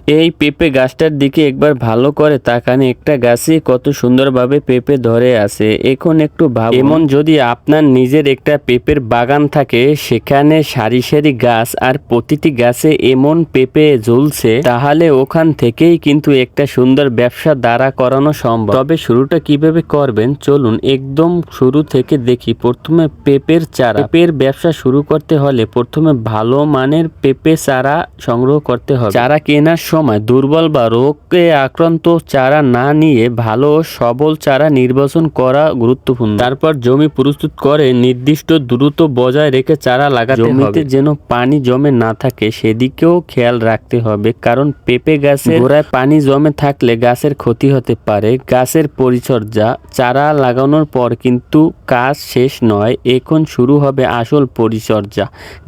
এই পেঁপে গাছটার দিকে একবার ভালো করে তাকান, একটা গাছে কত সুন্দরভাবে পেঁপে ধরে আছে। এখন একটু ভাবুন, এমন যদি আপনার নিজের একটা পেঁপের বাগান থাকে, সেখানে সারি সারি গাছ আর প্রতিটি গাছে এমন পেঁপে ঝুলছে, তাহলে ওখান থেকেই কিন্তু একটা সুন্দর ব্যবসা দাঁড়া করানো সম্ভব। তবে শুরুটা কিভাবে করবেন চলুন একদম শুরু থেকে দেখি। প্রথমে পেঁপের চারা। পেঁপের ব্যবসা শুরু করতে হলে প্রথমে ভালো মানের পেঁপে চারা সংগ্রহ করতে হবে। চারা কেনার সময় দুর্বল বা রোগে আক্রান্ত চারা না নিয়ে ভালো সবল চারা নির্বাচন করা গুরুত্বপূর্ণ। তারপর জমি প্রস্তুত করে নির্দিষ্ট দূরত্ব বজায় রেখে চারা লাগাতে হবে। জমিতে যেন পানি জমে না থাকে সেদিকেও খেয়াল রাখতে হবে, কারণ পেঁপে গাছের গোড়ায় পানি জমে থাকলে গাছের ক্ষতি হতে পারে। গাছের পরিচর্যা। চারা লাগানোর পর কিন্তু কাজ শেষ নয়, এখন শুরু হবে আসল পরিচর্যা।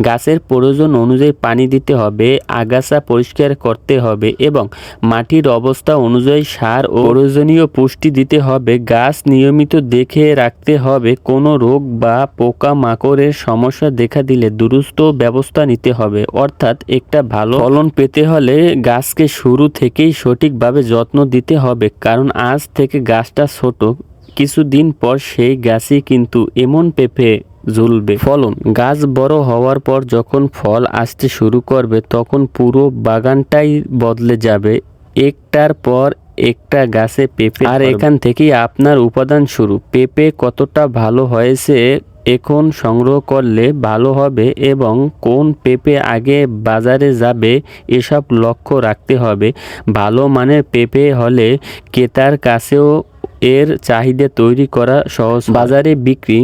গাছের প্রয়োজন অনুযায়ী পানি দিতে হবে, আগাছা পরিষ্কার করতে হবে এবং মাটির অবস্থা অনুযায়ী সার ও প্রয়োজনীয় পুষ্টি দিতে হবে। গাছ নিয়মিত দেখে রাখতে হবে, কোনো রোগ বা পোকা মাকড়ের সমস্যা দেখা দিলে দ্রুত ব্যবস্থা নিতে হবে। অর্থাৎ একটা ভালো ফলন পেতে হলে গাছকে শুরু থেকেই সঠিকভাবে যত্ন দিতে হবে, কারণ আজ থেকে গাছটা ছোট, কিছুদিন পর সেই গাছই কিন্তু এমন পেঁপে ঝুলবে। ফলন। গাছ বড় হওয়ার পর যখন ফল আসতে শুরু করবে তখন পুরো বাগানটাই বদলে যাবে। একটার পর একটা গাছে পেঁপে, আর এখান থেকেই আপনার উপাদান শুরু। পেঁপে কতটা ভালো হয়েছে এখন সংগ্রহ করলে ভালো হবে এবং কোন পেঁপে আগে বাজারে যাবে এসব লক্ষ্য রাখতে হবে। ভালো মানের পেঁপে হলে ক্রেতার কাছেও এর চাহিদা তৈরি করা সহজ। বাজারে বিক্রি।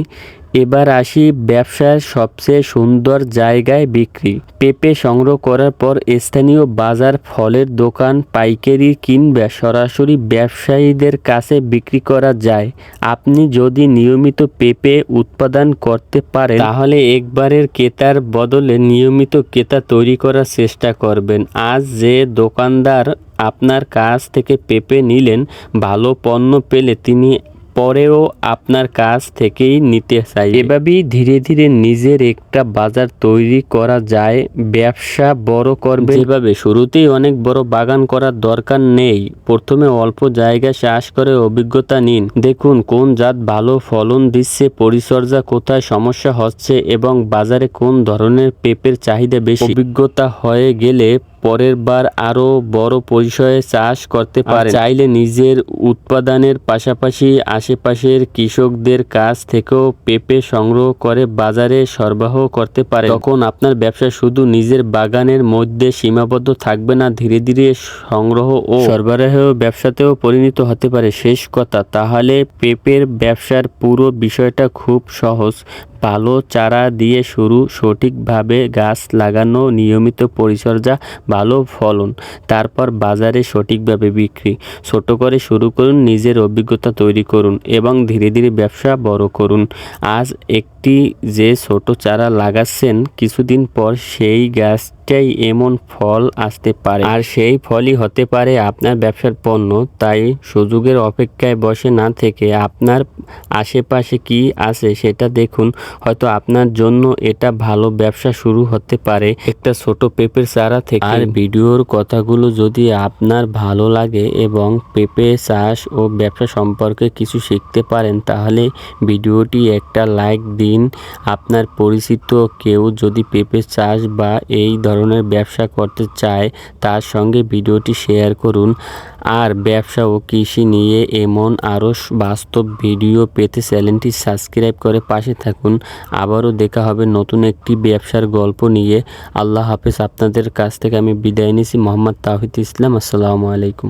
এবার আসি ব্যবসার সবচেয়ে সুন্দর জায়গায় বিক্রি। পেঁপে সংগ্রহ করার পর স্থানীয় বাজার, ফলের দোকান, পাইকারি কিংবা সরাসরি ব্যবসায়ীদের কাছে বিক্রি করা যায়। আপনি যদি নিয়মিত পেঁপে উৎপাদন করতে পারেন তাহলে একবারের ক্রেতার বদলে নিয়মিত ক্রেতা তৈরি করার চেষ্টা করবেন। আজ যে দোকানদার আপনার কাছ থেকে পেঁপে নিলেন, ভালো পণ্য পেলে তিনি পরেও আপনার কাছ থেকেই নিতে চাই। এভাবেই ধীরে ধীরে নিজের একটা বাজার তৈরি করা যায়। ব্যবসা বড় করবে যেভাবে, শুরুতেই অনেক বড় বাগান করার দরকার নেই। প্রথমে অল্প জায়গায় চাষ করে অভিজ্ঞতা নিন। দেখুন কোন জাত ভালো ফলন দিচ্ছে, পরিচর্যা কোথায় সমস্যা হচ্ছে এবং বাজারে কোন ধরনের পেঁপের চাহিদা বেশি। অভিজ্ঞতা হয়ে গেলে পরের বার আরো বড় পরিসরে চাষ করতে পারেন। চাইলে নিজের উৎপাদনের পাশাপাশি আশেপাশের কৃষকদের কাছ থেকেও পেঁপে সংগ্রহ করে বাজারে সরবরাহ করতে পারেন। তখন আপনার ব্যবসা শুধু নিজের বাগানের মধ্যে সীমাবদ্ধ থাকবে না, ধীরে ধীরে সংগ্রহ ও সরবরাহ ব্যবসাতেও পরিণত হতে পারে। শেষ কথা, তাহলে পেঁপের ব্যবসার পুরো বিষয়টা খুব সহজ। ভালো চারা দিয়ে শুরু, সঠিকভাবে গাছ লাগানো, নিয়মিত পরিচর্যা, ভালো ফলন, তারপর বাজারে সঠিকভাবে বিক্রি। ছোট করে শুরু করুন, নিজের অভিজ্ঞতা তৈরি করুন এবং ধীরে ধীরে ব্যবসা বড় করুন। আজ একটি যে ছোট চারা লাগাচ্ছেন, কিছুদিন পর সেই গাছটাই এমন ফল আসতে পারে, আর সেই ফলই হতে পারে আপনার ব্যবসার পণ্য। তাই সুযোগের অপেক্ষায় বসে না থেকে আপনার আশেপাশে কি আছে সেটা দেখুন। হয়তো আপনার জন্য এটা ভালো ব্যবসা শুরু হতে পারে একটা ছোট পেঁপের চারা থেকে। আর ভিডিওর কথাগুলো যদি আপনার ভালো লাগে এবং পেঁপে চাষ ও ব্যবসা সম্পর্কে কিছু শিখতে পারেন তাহলে ভিডিওটি একটা লাইক দিন। আপনার পরিচিত কেউ যদি পেঁপে চাষ বা এই ধরনের ব্যবসা করতে চায় তার সঙ্গে ভিডিওটি শেয়ার করুন। আর ব্যবসা ও কৃষি নিয়ে এমন আরও বাস্তব ভিডিও পেতে চ্যানেলটি সাবস্ক্রাইব করে পাশে থাকুন। আবারও দেখা হবে নতুন একটি ব্যবসার গল্প নিয়ে। আল্লাহ হাফেজ। আপনাদের কাছ থেকে আমি বিদায় নিচ্ছি। মোহাম্মদ তাওহিদ ইসলাম। আসসালামু আলাইকুম।